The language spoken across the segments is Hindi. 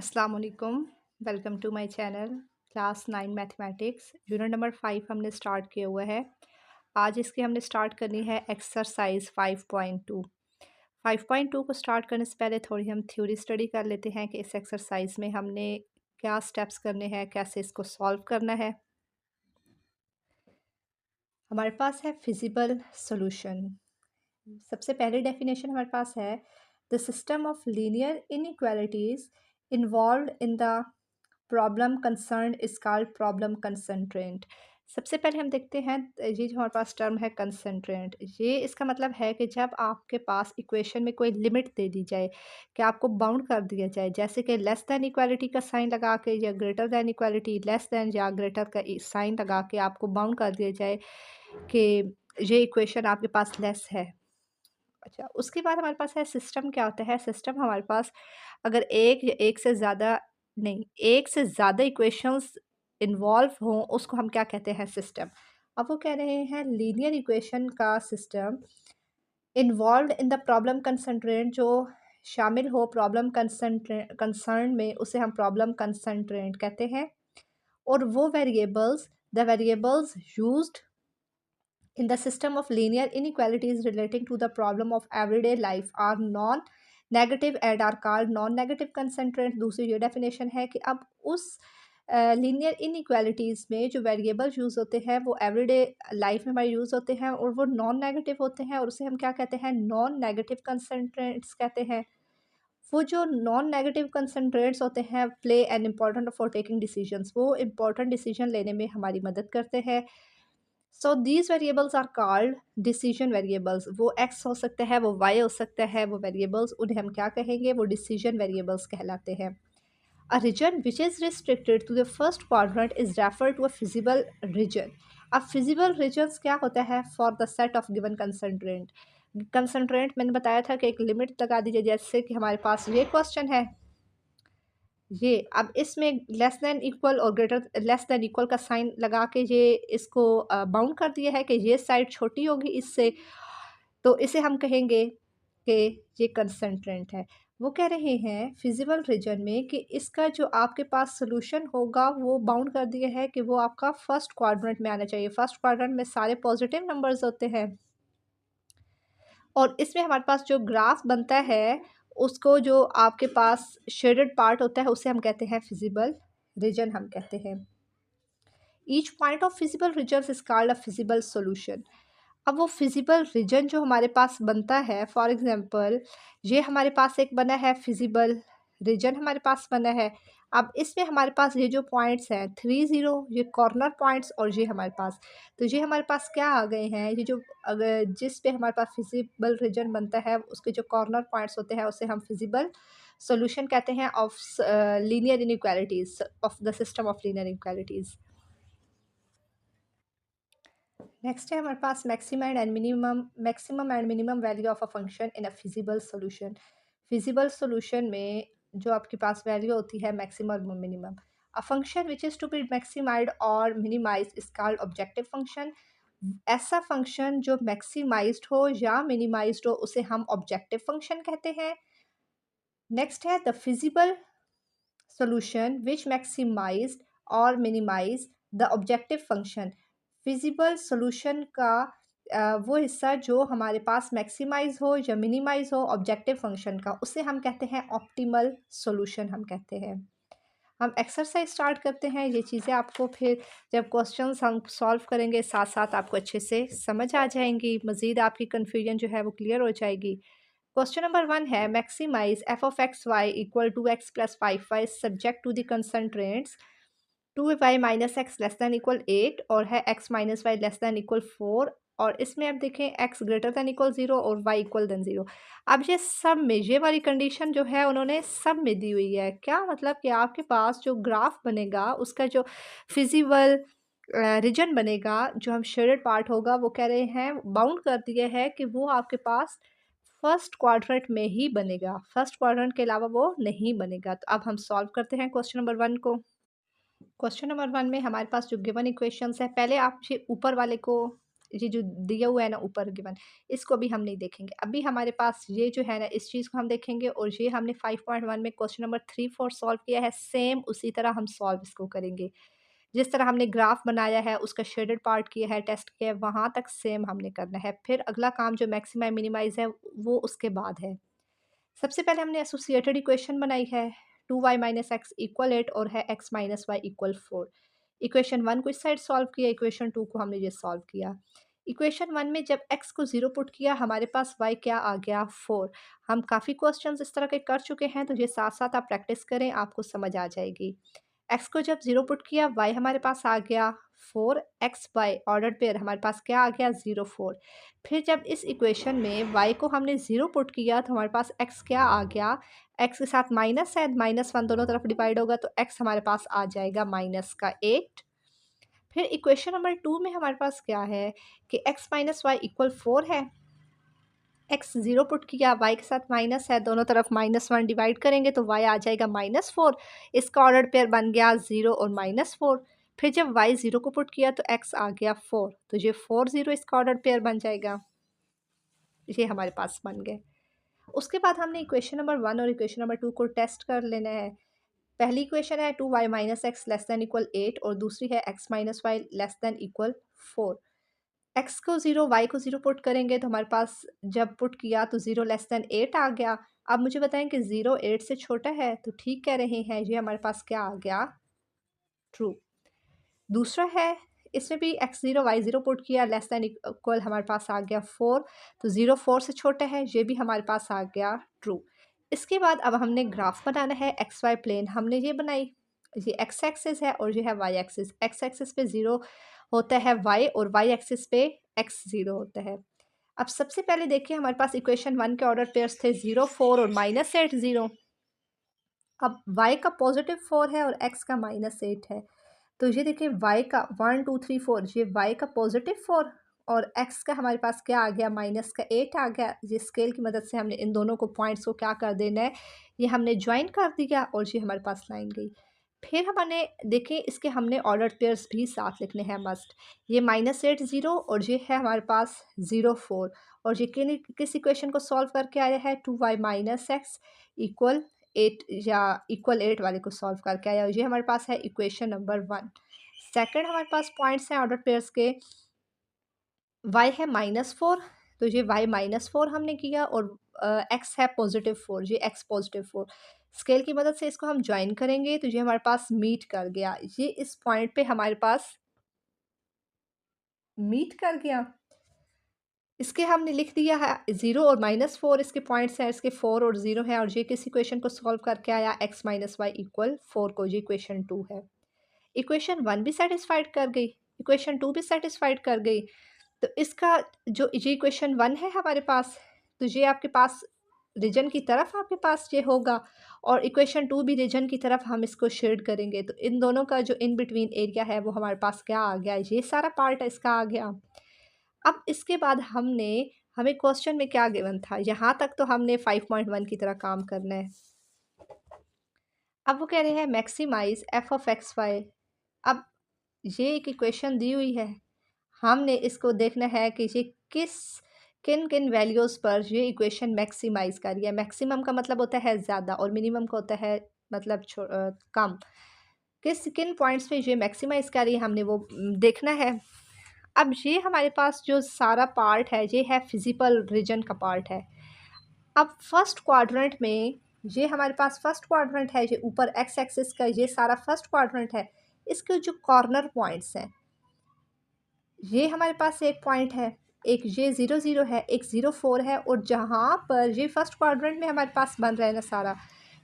अस्सलाम वालेकुम। Welcome to my channel class 9 mathematics unit number 5 हमने स्टार्ट किया हुआ है। आज इसकी हमने स्टार्ट करनी है एक्सरसाइज 5.2। 5.2 को स्टार्ट करने से पहले थोड़ी हम थ्योरी स्टडी कर लेते हैं कि इस एक्सरसाइज में हमने क्या स्टेप्स करने हैं, कैसे इसको सॉल्व करना है। हमारे पास है फिजिबल सॉल्यूशन। सबसे पहली डेफिनेशन हमारे पास है the system of linear inequalities involve in the problem concern is called problem constraint. सबसे पहले हम देखते हैं ये जो हमारे पास टर्म है कंसंट्रेंट, ये इसका मतलब है कि जब आपके पास इक्वेशन में कोई लिमिट दे दी जाए कि आपको बाउंड कर दिया जाए, जैसे कि लेस दैन इक्वालिटी का साइन लगा के या greater than equality less than या ग्रेटर का साइन लगा के आपको बाउंड कर दिया जाए कि ये इक्वेशन आपके पास लेस है। अच्छा, उसके बाद हमारे पास है सिस्टम। क्या होता है सिस्टम? हमारे पास अगर एक या एक से ज़्यादा नहीं, एक से ज़्यादा इक्वेशंस इन्वॉल्व हों, उसको हम क्या कहते हैं? सिस्टम। अब वो कह रहे हैं लीनियर इक्वेशन का system involved in the problem constraint, जो शामिल हो प्रॉब्लम कंसर्न में, उसे हम प्रॉब्लम कंसंट्रेंट कहते हैं। और वो variables, the variables used in the system of linear inequalities relating to the problem of everyday life are non-negative and are called non-negative concentrant। दूसरी ये डेफिनेशन है कि अब उस लीनियर इनइक्वालिटीज़ में जो वेरिएबल यूज़ होते हैं वो एवरीडे लाइफ में हमारे यूज़ होते हैं और वो नॉन नेगेटिव होते हैं, और उसे हम क्या कहते हैं? नॉन नेगेटिव कंसंट्रेंट्स कहते हैं। वो जो नॉन नेगेटिव कंसंट्रेंट्स होते हैं play an important for taking decisions, वो इम्पॉर्टेंट डिसीजन लेने में हमारी मदद करते हैं। So these variables are called decision variables. वो एक्स हो सकता है, वो वाई हो सकता है, वो वेरिएबल्स, उन्हें हम क्या कहेंगे? वो डिसीजन वेरिएबल्स कहलाते हैं। A region which is restricted to the first quadrant is refer to a feasible region. अब फिजिबल रीजन्स क्या होता है? For the set of given constraint. Constraint मैंने बताया था कि एक लिमिट लगा दीजिए, जैसे कि हमारे पास ये क्वेश्चन है, ये अब इसमें लेस दैन इक्वल और ग्रेटर लेस दैन इक्वल का साइन लगा के ये इसको बाउंड कर दिया है कि ये साइड छोटी होगी इससे, तो इसे हम कहेंगे कि ये कंसंट्रेंट है। वो कह रहे हैं फिजिबल रीजन में कि इसका जो आपके पास सोल्यूशन होगा वो बाउंड कर दिया है कि वो आपका फर्स्ट क्वाड्रेंट में आना चाहिए। फर्स्ट क्वाड्रेंट में सारे पॉजिटिव नंबर्स होते हैं, और इसमें हमारे पास जो ग्राफ बनता है, उसको जो आपके पास शेडेड पार्ट होता है उसे हम कहते हैं फिजिबल रीजन हम कहते हैं। Each point of feasible region is called a feasible solution. अब वो फिजिबल रीजन जो हमारे पास बनता है, फॉर एग्जांपल ये हमारे पास एक बना है फिजिबल रीजन हमारे पास बना है। अब इसमें हमारे पास ये जो पॉइंट्स हैं 3 0, ये कॉर्नर पॉइंट्स, और ये हमारे पास, तो ये हमारे पास क्या आ गए हैं? ये जो अगर जिस पे हमारे पास फिजिबल रीजन बनता है उसके जो कॉर्नर पॉइंट्स होते हैं उसे हम फिजिबल सॉल्यूशन कहते हैं of linear inequalities, of the system of linear inequalities. Next है हमारे पास maximum and minimum value of a function in a feasible solution. Feasible solution में जो आपके पास वैल्यू होती है मैक्सिमम और minimum, a function which is to be maximised और minimise is called objective function. ऐसा फंक्शन जो मैक्सिमाइज्ड हो या मिनिमाइज्ड हो उसे हम ऑब्जेक्टिव फंक्शन कहते हैं। नेक्स्ट है the feasible solution which maximize और minimize the objective function। Feasible solution का वो हिस्सा जो हमारे पास मैक्सिमाइज हो या मिनिमाइज हो ऑब्जेक्टिव फंक्शन का, उसे हम कहते हैं ऑप्टिमल सॉल्यूशन हम कहते हैं। हम एक्सरसाइज स्टार्ट करते हैं। ये चीज़ें आपको फिर जब क्वेश्चंस हम सॉल्व करेंगे साथ साथ आपको अच्छे से समझ आ जाएंगी, मज़ीद आपकी कन्फ्यूजन जो है वो क्लियर हो जाएगी। क्वेश्चन नंबर 1 है maximize f of x y equal to x plus 5 y subject to the constraints 2y minus x less than equal 8 और है x minus y less than equal 4। और इसमें अब देखें x ग्रेटर दैन इक्वल 0 और y इक्वल दैन 0। अब ये सब में ये वाली कंडीशन जो है उन्होंने सब में दी हुई है। क्या मतलब कि आपके पास जो ग्राफ बनेगा उसका जो फिजिबल रीजन बनेगा, जो हम शेडेड पार्ट होगा, वो कह रहे हैं बाउंड कर दिए है कि वो आपके पास फर्स्ट क्वाड्रेंट में ही बनेगा, फर्स्ट क्वाड्रेंट के अलावा वो नहीं बनेगा। तो अब हम सॉल्व करते हैं क्वेश्चन नंबर 1 को। क्वेश्चन नंबर 1 में हमारे पास जो गिवन इक्वेशंस है, पहले आप ये ऊपर वाले को ये जो दिया हुआ है ना ऊपर गिवन, इसको भी हम नहीं देखेंगे। अभी हमारे पास ये जो है ना इस चीज़ को हम देखेंगे, और ये हमने 5.1 में क्वेश्चन नंबर 3-4 सॉल्व किया है, सेम उसी तरह हम सॉल्व इसको करेंगे। जिस तरह हमने ग्राफ बनाया है, उसका शेडेड पार्ट किया है, टेस्ट किया है, वहाँ तक सेम हमने करना है। फिर अगला काम जो मैक्सिमाइज़ मिनिमाइज़ है, वो उसके बाद है। सबसे पहले हमने एसोसिएटेड इक्वेशन बनाई है, 2y माइनस एक्स इक्वल 8 और है x minus y equal 4। Equation 1 को इस साइड सॉल्व किया, इक्वेशन 2 को हमने ये सॉल्व किया। इक्वेशन 1 में जब x को 0 पुट किया, हमारे पास y क्या आ गया 4। हम काफ़ी क्वेश्चंस इस तरह के कर चुके हैं, तो ये साथ-साथ आप प्रैक्टिस करें, आपको समझ आ जाएगी। x को जब 0 पुट किया, y हमारे पास आ गया 4, x y ऑर्डर पेयर हमारे पास क्या आ गया 0 4। फिर जब इस इक्वेशन में y को हमने 0 पुट किया, तो हमारे पास x क्या आ गया, x के साथ माइनस है, -1 दोनों तरफ डिवाइड होगा, तो x हमारे पास आ जाएगा माइनस का 8। फिर इक्वेशन नंबर 2 में हमारे पास क्या है कि x माइनस वाई इक्वल 4 है। x 0 पुट किया, y के साथ माइनस है, दोनों तरफ -1 डिवाइड करेंगे तो y आ जाएगा -4। इसका ऑर्डर पेयर बन गया 0 और -4। फिर जब y 0 को पुट किया तो x आ गया 4, तो ये 4 0 इसका ऑर्डर पेयर बन जाएगा। ये हमारे पास बन गए। उसके बाद हमने इक्वेशन नंबर 1 और इक्वेशन नंबर 2 को टेस्ट कर लेना है। पहली इक्वेशन है 2y minus x less than equal 8, और दूसरी है x minus y less than equal 4। x को 0, y को 0 पुट करेंगे, तो हमारे पास जब पुट किया तो 0 लेस दैन 8 आ गया। अब मुझे बताएं कि 0 8 से छोटा है, तो ठीक कह रहे हैं, ये हमारे पास क्या आ गया, ट्रू। दूसरा है, इसमें भी x 0 y 0 पुट किया, लेस दैन इक्वल हमारे पास आ गया 4, तो 0 4 से छोटा है, ये भी हमारे पास आ गया ट्रू। इसके बाद अब हमने ग्राफ बनाना है, एक्स वाई प्लेन हमने ये बनाई। ये एक्स एक्सिस है और ये है वाई एक्सिस। एक्स एक्सिस पे 0 होता है y, और वाई एक्सिस पे x 0 होता है। अब सबसे पहले देखिए, हमारे पास इक्वेशन 1 के ऑर्डर पेयर्स थे 0 4 और -8 0। अब y का पॉजिटिव 4 है और x का -8 है, तो ये देखिए y का 1 2 3 4, ये y का पॉजिटिव 4 और x का हमारे पास क्या आ गया, -8 आ गया। ये स्केल की मदद से हमने इन दोनों को पॉइंट्स को क्या कर देना है, ये हमने ज्वाइन कर दिया और ये हमारे पास लाइन गई। फिर हमने देखिए इसके हमने ऑर्डर पेयर्स भी साथ लिखने हैं मस्ट। ये -8 0 और ये है हमारे पास 0 4, और ये किस इक्वेशन को सॉल्व करके आया है, 2y माइनस एक्स इक्वल 8 या इक्वल 8 वाले को सॉल्व करके आया। ये हमारे पास है इक्वेशन नंबर 1। सेकंड हमारे पास पॉइंट्स हैं ऑर्डर पेयर्स के, y है -4, तो ये y -4 हमने किया, और x है +4, ये x +4। स्केल की मदद से इसको हम ज्वाइन करेंगे, तो ये हमारे पास मीट कर गया। ये इस पॉइंट पे हमारे पास मीट कर गया। इसके हमने लिख दिया है 0 और -4 इसके पॉइंट्स हैं, इसके 4 और 0 है, और ये किस इक्वेशन को सॉल्व करके आया, x माइनस वाई इक्वल 4 को, ये इक्वेशन 2 है। इक्वेशन 1 भी सेटिस्फाइड कर गई, इक्वेशन 2 भी सेटिस्फाइड कर गई। तो इसका जो ये इक्वेशन 1 है हमारे पास, तो ये आपके पास रीजन की तरफ आपके पास ये होगा, और इक्वेशन 2 भी रीजन की तरफ हम इसको शेड करेंगे, तो इन दोनों का जो इन बिटवीन एरिया है वो हमारे पास क्या आ गया, ये सारा पार्ट इसका आ गया। अब इसके बाद हमें क्वेश्चन में क्या गिवन था, यहाँ तक तो हमने 5.1 की तरह काम करना है। अब वो कह रहे हैं maximize f of x y. अब ये एक इक्वेशन दी हुई है, हमने इसको देखना है कि ये किन किन वैल्यूज़ पर ये इक्वेशन मैक्सिमाइज कर रही है। मैक्सिमम का मतलब होता है ज़्यादा, और मिनिमम का होता है मतलब कम। किन पॉइंट्स पे ये मैक्सिमाइज कर रही है, हमने वो देखना है। अब ये हमारे पास जो सारा पार्ट है, ये है फिजिकल रीजन का पार्ट है। अब फर्स्ट क्वाड्रेंट में ये हमारे पास फर्स्ट क्वाड्रेंट है, ये ऊपर एक्स एक्सिस का ये सारा फर्स्ट क्वाड्रेंट है। इसके जो कॉर्नर पॉइंट्स हैं, ये हमारे पास एक पॉइंट है, एक ये 0 0 है, एक 0 4 है, और जहाँ पर ये फर्स्ट क्वाड्रेंट में हमारे पास बन रहा है ना सारा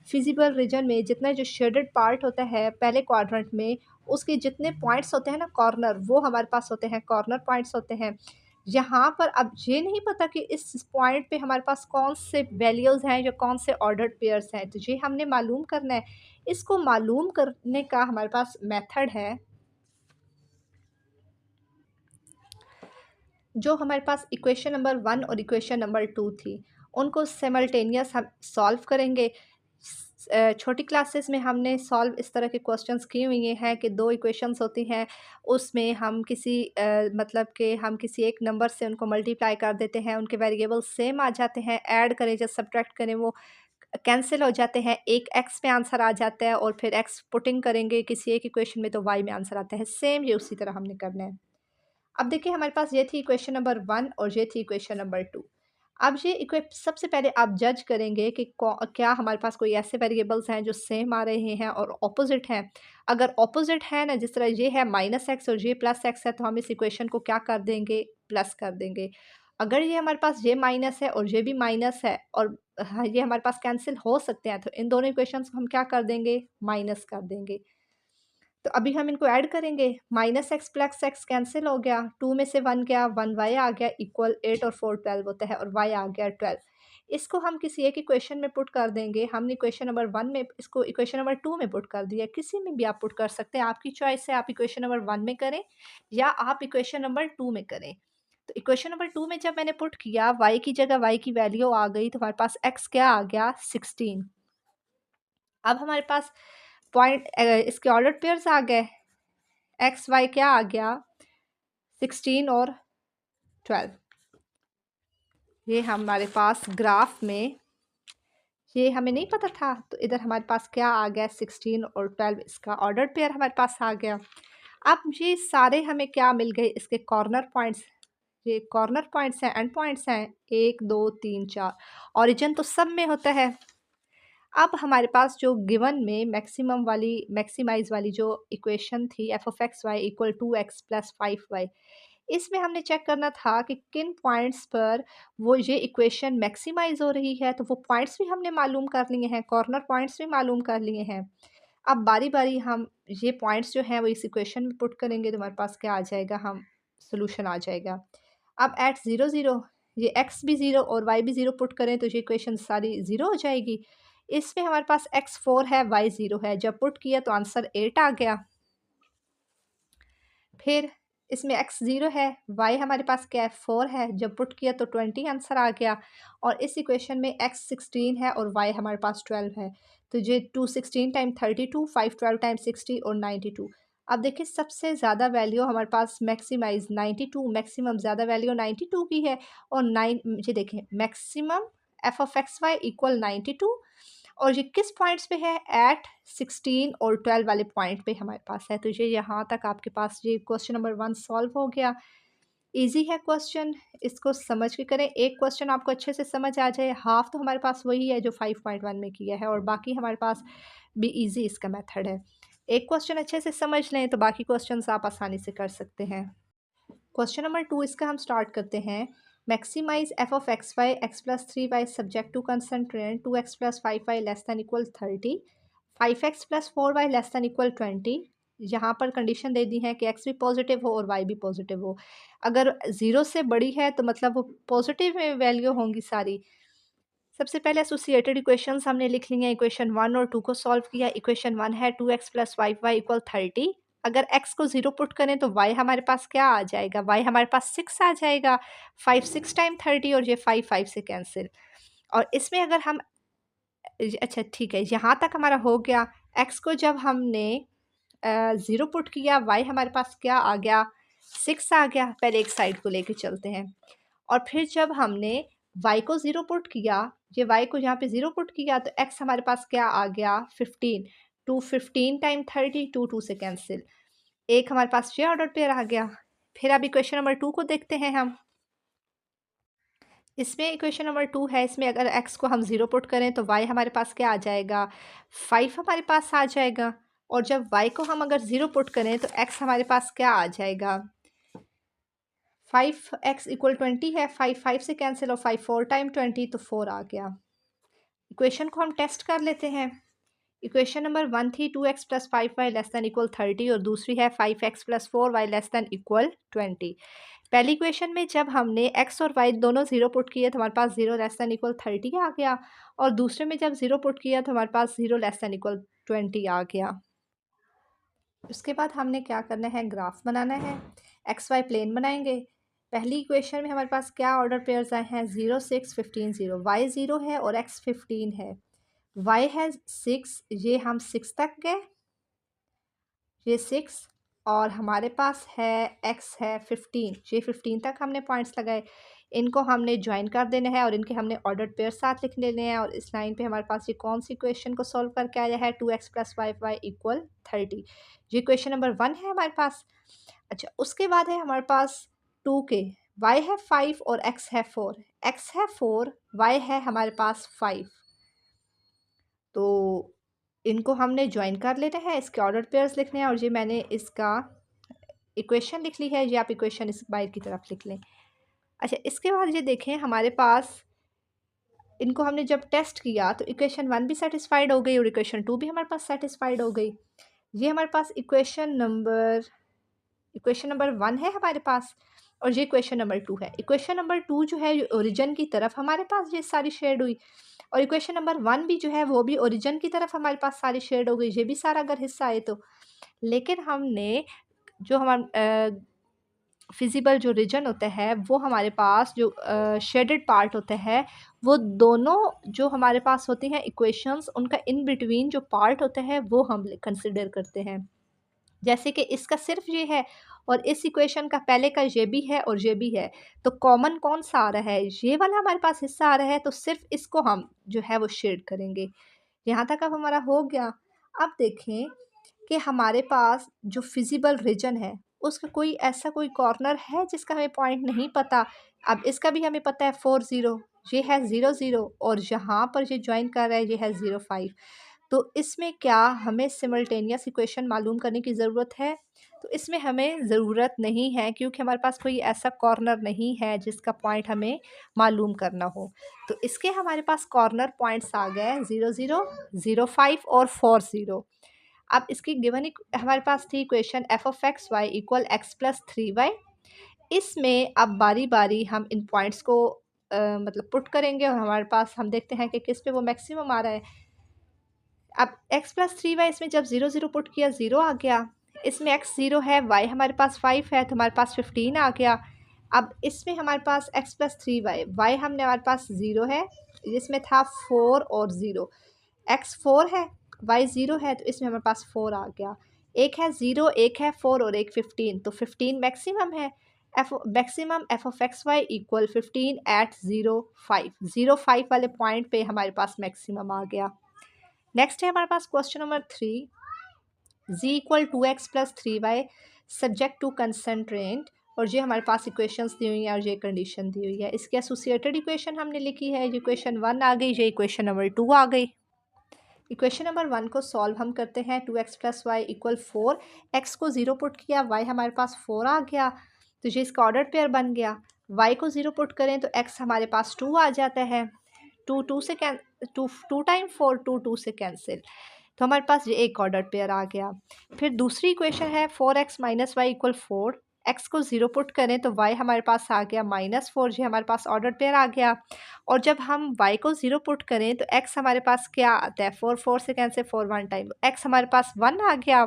फिजिबल रीजन में जितना जो शेडेड पार्ट होता है पहले क्वाड्रेंट में, उसके जितने पॉइंट्स होते हैं ना कॉर्नर, वो हमारे पास होते हैं कॉर्नर पॉइंट्स होते हैं। यहाँ पर अब ये नहीं पता कि इस पॉइंट पे हमारे पास कौन से वैल्यूज़ हैं या कौन से ऑर्डर्ड पेयर्स हैं, तो ये हमने मालूम करना है। इसको मालूम करने का हमारे पास मेथड है, जो हमारे पास इक्वेशन नंबर 1 और इक्वेशन नंबर 2 थी, उनको सिमल्टेनियस हम सॉल्व करेंगे। छोटी क्लासेस में हमने सॉल्व इस तरह के क्वेश्चंस किए हुए हैं कि 2 इक्वेशंस होती हैं, उसमें हम किसी मतलब कि हम किसी एक नंबर से उनको मल्टीप्लाई कर देते हैं, उनके वेरिएबल्स सेम आ जाते हैं, ऐड करें या सब्ट्रैक्ट करें वो कैंसल हो जाते हैं, एक एक्स पे आंसर आ जाता है और फिर एक्स पुटिंग करेंगे किसी एक इक्वेशन में तो वाई में आंसर आता है। सेम ये उसी तरह हमने करना है। अब देखिए हमारे पास ये थी इक्वेशन नंबर 1 और ये थी इक्वेशन नंबर 2। अब ये इक्वे सबसे पहले आप जज करेंगे कि क्या हमारे पास कोई ऐसे वेरिएबल्स हैं जो सेम आ रहे हैं और ऑपोजिट हैं। अगर ऑपोजिट है ना, जिस तरह ये है -x और ये +x है, तो हम इस इक्वेशन को क्या कर देंगे, प्लस कर देंगे। अगर ये हमारे पास ये माइनस है और ये भी माइनस है और हाँ, ये हमारे पास कैंसिल हो सकते हैं, तो इन दोनों इक्वेशंस को हम क्या कर देंगे, माइनस कर देंगे। तो अभी हम इनको ऐड करेंगे, -x प्लस x कैंसिल हो गया, 2 में से 1 गया, 1 y आ गया इक्वल 8 और 4 12 होता है और y आ गया 12। इसको हम किसी एक इक्वेशन में पुट कर देंगे। हमने इक्वेशन नंबर 1 में इसको इक्वेशन नंबर 2 में पुट कर दिया, किसी में भी आप पुट कर सकते हैं, आपकी चॉइस है, आप इक्वेशन नंबर 1 में करें या आप इक्वेशन नंबर 2 में करें। तो इक्वेशन नंबर 2 में जब मैंने पुट किया, y की जगह y की वैल्यू आ गई, तो हमारे पास x क्या आ गया, 16। अब हमारे पास इसके ऑर्डर पेयर्स आ गए, एक्स वाई क्या आ गया, 16 और 12। ये हमारे पास ग्राफ में ये हमें नहीं पता था, तो इधर हमारे पास क्या आ गया, 16 और 12 इसका ऑर्डर पेयर हमारे पास आ गया। अब ये सारे हमें क्या मिल गए, इसके कॉर्नर पॉइंट्स। ये कॉर्नर पॉइंट्स हैं, एंड पॉइंट्स हैं, 1 2 3 4। ओरिजिन तो सब में होता है। अब हमारे पास जो गिवन में मैक्सिमाइज़ वाली जो इक्वेशन थी, f of x y equal 2x plus 5y, इसमें हमने चेक करना था कि किन पॉइंट्स पर वो ये इक्वेशन मैक्सिमाइज़ हो रही है, तो वो पॉइंट्स भी हमने मालूम कर लिए हैं, कॉर्नर पॉइंट्स भी मालूम कर लिए हैं। अब बारी-बारी हम ये पॉइंट्स जो हैं वो इस इक्वेशन में पुट करेंगे, तो हमारे पास क्या आ जाएगा, हम सॉल्यूशन आ जाएगा। अब एट 0 0 ये x भी 0 और y भी 0 पुट करें तो ये इक्वेशन सारी 0 हो जाएगी। इसमें हमारे पास x 4 है, y 0 है, जब पुट किया तो आंसर 8 आ गया। फिर इसमें x 0 है, y हमारे पास क्या है, 4 है, जब पुट किया तो 20 आंसर आ गया। और इस इक्वेशन में x 16 है और y हमारे पास 12 है, तो ये 2 16 टाइम 32, 5 12 टाइम 60 और 92। अब देखिए सबसे ज़्यादा वैल्यू हमारे पास मैक्सिमाइज 92, मैक्सिमम ज़्यादा वैल्यू 92 की है। और 9 ये देखें maximum f of x y equal 92, और ये किस पॉइंट्स पे है, एट 16 और 12 वाले पॉइंट पे हमारे पास है। तो ये यहाँ तक आपके पास ये क्वेश्चन नंबर 1 सॉल्व हो गया। इजी है क्वेश्चन, इसको समझ के करें। एक क्वेश्चन आपको अच्छे से समझ आ जाए, हाफ तो हमारे पास वही है जो 5.1 में किया है, और बाकी हमारे पास भी इजी इसका मेथड है। एक क्वेश्चन अच्छे से समझ लें तो बाकी क्वेश्चंस आप आसानी से कर सकते हैं। क्वेश्चन नंबर 2 इसका हम स्टार्ट करते हैं। Maximize f of x y x plus 3y subject to constraint 2x plus 5y less than equal 30, 5x plus 4y less than equal 20। यहाँ पर कंडीशन दे दी है कि x भी पॉजिटिव हो और y भी पॉजिटिव हो। अगर 0 से बड़ी है तो मतलब वो पॉजिटिव में वैल्यू होंगी सारी। सबसे पहले एसोसिएटेड इक्वेशंस हमने लिख ली हैं। इक्वेशन 1 और 2 को सॉल्व किया। इक्वेशन 1 है 2x प्लस 5y इक्वल 30। अगर x को 0 पुट करें तो y हमारे पास क्या आ जाएगा, y हमारे पास 6 आ जाएगा। 5 6 टाइम 30 और ये 5 5 से कैंसिल। और इसमें अगर हम अच्छा ठीक है, यहाँ तक हमारा हो गया। x को जब हमने 0 पुट किया, y हमारे पास क्या आ गया, 6 आ गया। पहले एक साइड को लेके चलते हैं। और फिर जब हमने y को 0 पुट किया, ये y को यहाँ पे 0 पुट किया, तो x हमारे पास क्या आ गया, 15। 2 15 टाइम 30, 2 2 से कैंसिल। एक हमारे पास ये ऑर्डर पेयर आ गया। फिर अब इक्वेशन नंबर 2 को देखते हैं हम। इसमें इक्वेशन नंबर 2 है, इसमें अगर x को हम 0 पुट करें तो y हमारे पास क्या आ जाएगा, 5 हमारे पास आ जाएगा। और जब y को हम अगर 0 पुट करें तो x हमारे पास क्या आ जाएगा, 5x इक्वल 20 है, 5 5 से कैंसिल और 5 4 टाइम 20, तो 4 आ गया। इक्वेशन को हम टेस्ट कर लेते हैं। इक्वेशन नंबर 1 थी 2x plus 5y less than equal 30 और दूसरी है 5x plus 4y less than equal 20। पहली इक्वेशन में जब हमने x और y दोनों 0 पुट किए तो हमारे पास 0 लेस दैन इक्वल 30 आ गया, और दूसरे में जब 0 पुट किया तो हमारे पास 0 लेस दैन इक्वल 20 आ गया। उसके बाद हमने क्या करना है, ग्राफ बनाना है। एक्स वाई प्लेन बनाएंगे। पहली इक्वेशन में हमारे पास क्या ऑर्डर पेयर्स आए हैं, 0 6 15 0। वाई 0 है और एक्स 15 है। y है 6, ये हम 6 तक गए, ये 6, और हमारे पास है x है 15, ये 15 तक हमने पॉइंट्स लगाए। इनको हमने ज्वाइन कर देना है और इनके हमने ऑर्डर्ड पेयर साथ लिख लेने हैं। और इस लाइन पे हमारे पास ये कौन सी इक्वेशन को सॉल्व करके आया है, 2x + 5y = 30। ये इक्वेशन नंबर 1 है हमारे पास। अच्छा, उसके बाद है हमारे पास 2 के, y है 5 और x है 4, x है 4, y है हमारे पास 5। तो इनको हमने ज्वाइन कर लेना है, इसके ऑर्डर पेयर्स लिखने हैं, और ये मैंने इसका इक्वेशन लिख ली है, ये आप इक्वेशन इस बाइट की तरफ लिख लें। अच्छा, इसके बाद ये देखें हमारे पास, इनको हमने जब टेस्ट किया तो इक्वेशन 1 भी सेटिस्फाइड हो गई और इक्वेशन 2 भी हमारे पास सेटिस्फाइड हो गई। ये हमारे पास इक्वेशन नंबर 1 है हमारे पास, और ये इक्वेशन नंबर 2 है। इक्वेशन नंबर 2 जो है ओरिजिन की तरफ हमारे पास ये सारी शेड हुई, और इक्वेशन नंबर 1 भी जो है वो भी ओरिजिन की तरफ हमारे पास सारी शेड हो गई, ये भी सारा अगर हिस्सा है तो। लेकिन हमने जो हमारा फिजिबल जो रीजन होता है वो हमारे पास जो शेडेड पार्ट होता है, वो दोनों जो हमारे पास होती हैं इक्वेशंस, उनका इन बिटवीन जो पार्ट होता है वो हम कंसिडर करते हैं। जैसे कि इसका सिर्फ ये है और इस इक्वेशन का पहले का ये भी है और ये भी है, तो कॉमन कौन सा आ रहा है, ये वाला हमारे पास हिस्सा आ रहा है, तो सिर्फ इसको हम जो है वो शेड करेंगे। यहाँ तक अब हमारा हो गया। अब देखें कि हमारे पास जो फिजिबल रीजन है उसका कोई ऐसा कोई कॉर्नर है जिसका हमें पॉइंट नहीं पता। अब इसका भी हमें पता है 40, ये है 00, और यहाँ पर ये ज्वाइन कर रहा है ये है 05। तो इसमें क्या हमें सिमल्टेनियस इक्वेशन मालूम करने की ज़रूरत है? तो इसमें हमें ज़रूरत नहीं है, क्योंकि हमारे पास कोई ऐसा कॉर्नर नहीं है जिसका पॉइंट हमें मालूम करना हो। तो इसके हमारे पास कॉर्नर पॉइंट्स आ गए 00, 05 और 40। अब इसकी गिवन हमारे पास थी इक्वेशन f(x(y) = x+3y। इसमें अब बारी बारी हम इन पॉइंट्स को मतलब पुट करेंगे, और हमारे पास हम देखते हैं कि किस पे वो मैक्सिमम आ रहा है। अब x+3y, इसमें जब 0 पुट किया 0 आ गया, इसमें x 0 है, y हमारे पास 5 है, तो हमारे पास 15 आ गया। अब इसमें हमारे पास x+3y, y हमने हमारे पास 0 है, जिसमें था 4 और 0, x 4 है, y 0 है, तो इसमें हमारे पास 4 आ गया। एक है 0, एक है 4 और एक 15, तो 15 मैक्सिमम है। मैक्सिमम f(x(y) = 15 एट 0 5 वाले पॉइंट पे हमारे पास मैक्सिमम आ गया। नेक्स्ट है हमारे पास question number 3, z = 2x + 3y subject to constraint, और ये हमारे पास इक्वेशंस दी हुई हैं और ये कंडीशन दी हुई है। इसकी एसोसिएटेड इक्वेशन हमने लिखी है, ये इक्वेशन 1 आ गई, ये इक्वेशन नंबर 2 आ गई। इक्वेशन नंबर 1 को सॉल्व हम करते हैं, 2x + y = 4, x को 0 पुट किया, y हमारे पास 4 आ गया, तो ये इसका ऑर्डर पेयर बन गया। y को 0 पुट करें तो x हमारे पास 2 आ जाता है, 2 से कैं 2 टाइम 4, 2 से कैंसिल, तो हमारे पास ये एक ऑर्डर पेयर आ गया। फिर दूसरी इक्वेशन है 4x - y = 4, x को 0 पुट करें तो y हमारे पास आ गया -4, ये हमारे पास ऑर्डर पेयर आ गया। और जब हम y को 0 पुट करें तो x हमारे पास क्या आता है, 4 से कैंसिल, 4 1 टाइम, x हमारे पास 1 आ गया,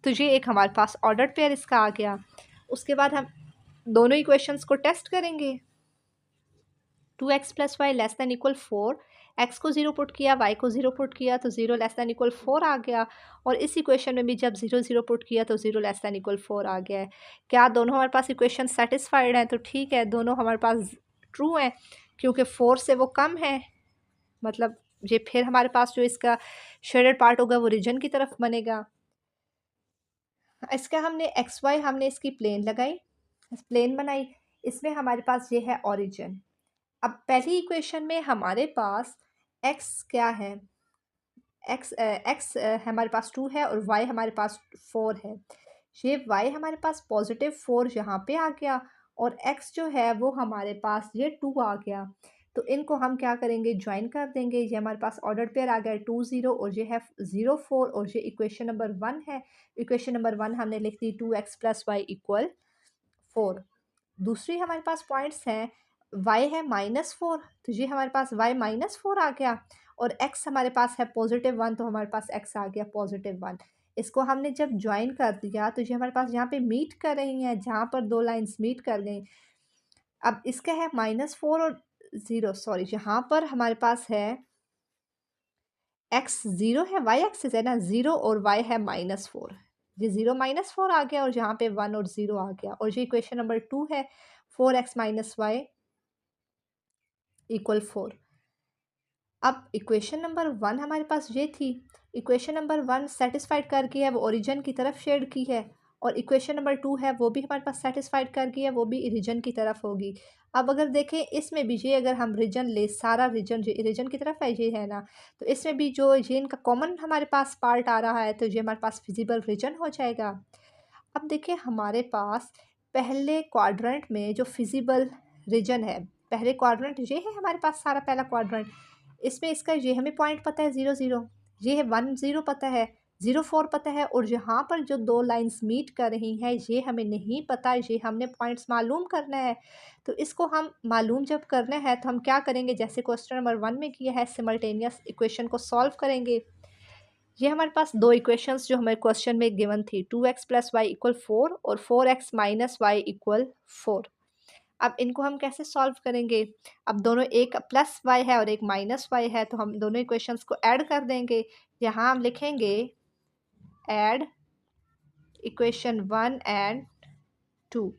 तो ये एक हमारे पास ऑर्डर पेयर इसका आ गया। उसके बाद हम दोनों इक्वेशंस को टेस्ट करेंगे। 2x + y <= 4, x को 0 पुट किया, y को 0 पुट किया, तो 0 <= 4 आ गया, और इस इक्वेशन में भी जब 0 पुट किया तो 0 <= 4 आ गया है। क्या दोनों हमारे पास इक्वेशन सेटिस्फाइड हैं? तो ठीक है, दोनों हमारे पास ट्रू हैं, क्योंकि 4 से वो कम है, मतलब ये फिर हमारे पास जो इसका शेडेड पार्ट होगा वो रीजन की तरफ बनेगा। इसका हमने एक्स वाई हमने इसकी प्लेन लगाई, प्लेन बनाई, इसमें हमारे पास ये है ओरिजिन। अब पहली इक्वेशन में हमारे पास x क्या है, x हमारे पास 2 है और y हमारे पास 4 है। ये y हमारे पास +4 यहाँ पे आ गया, और x जो है वो हमारे पास ये 2 आ गया। तो इनको हम क्या करेंगे, ज्वाइन कर देंगे। ये हमारे पास ऑर्डर पेयर आ गया 2 0, और ये है 0 4, और ये इक्वेशन नंबर 1 है। इक्वेशन नंबर 1 हमने लिख दी 2x + y = 4। दूसरी हमारे पास पॉइंट्स हैं, y है -4, तो ये हमारे पास y -4 आ गया, और x हमारे पास है +1, तो हमारे पास x आ गया +1। इसको हमने जब ज्वाइन कर दिया तो ये हमारे पास यहाँ पे मीट कर रही हैं, जहाँ पर दो लाइंस मीट कर गई। अब इसका है -4 और 0, सॉरी, यहाँ पर हमारे पास है एक्स 0 है, वाई एक्सिस है ना 0 और वाई है -4। ये 0 -4 आ गया और यहाँ पे 1 और 0 आ गया और ये इक्वेशन नंबर 2 है 4x - y = 4। अब इक्वेशन नंबर 1 हमारे पास ये थी। इक्वेशन नंबर 1 सेटिस्फाइड कर गई है, वो ओरिजिन की तरफ शेड की है और इक्वेशन नंबर 2 है वो भी हमारे पास सेटिस्फाइड कर गई है, वो भी रीजन की तरफ होगी। अब अगर देखें इसमें भी ये अगर हम रीजन ले, सारा रीजन जो रीजन की तरफ है ये है ना, तो इसमें भी जो ये इनका कॉमन हमारे पास पार्ट आ रहा है तो ये हमारे पास फिजिबल रीजन हो जाएगा। अब देखिए हमारे पास पहले क्वाड्रेंट में जो फिजिबल रीजन है, पहले क्वाड्रेंट ये है हमारे पास सारा पहला क्वाड्रेंट। इसमें इसका ये हमें पॉइंट पता है 0 0, ये है 1 0 पता है, 0 4 पता है और यहाँ पर जो दो लाइंस मीट कर रही हैं ये हमें नहीं पता, ये हमने पॉइंट्स मालूम करना है। तो इसको हम मालूम जब करना है तो हम क्या करेंगे, जैसे क्वेश्चन नंबर 1 में किया है, सिमल्टेनियस इक्वेशन को सॉल्व करेंगे। ये हमारे पास दो इक्वेशंस जो हमारे क्वेश्चन में गिवन थी, 2x + y = 4 और 4x - y = 4। अब इनको हम कैसे सॉल्व करेंगे? अब दोनों, एक प्लस वाई है और एक माइनस वाई है, तो हम दोनों इक्वेशंस को ऐड कर देंगे। यहाँ हम लिखेंगे ऐड इक्वेशन 1 एंड 2।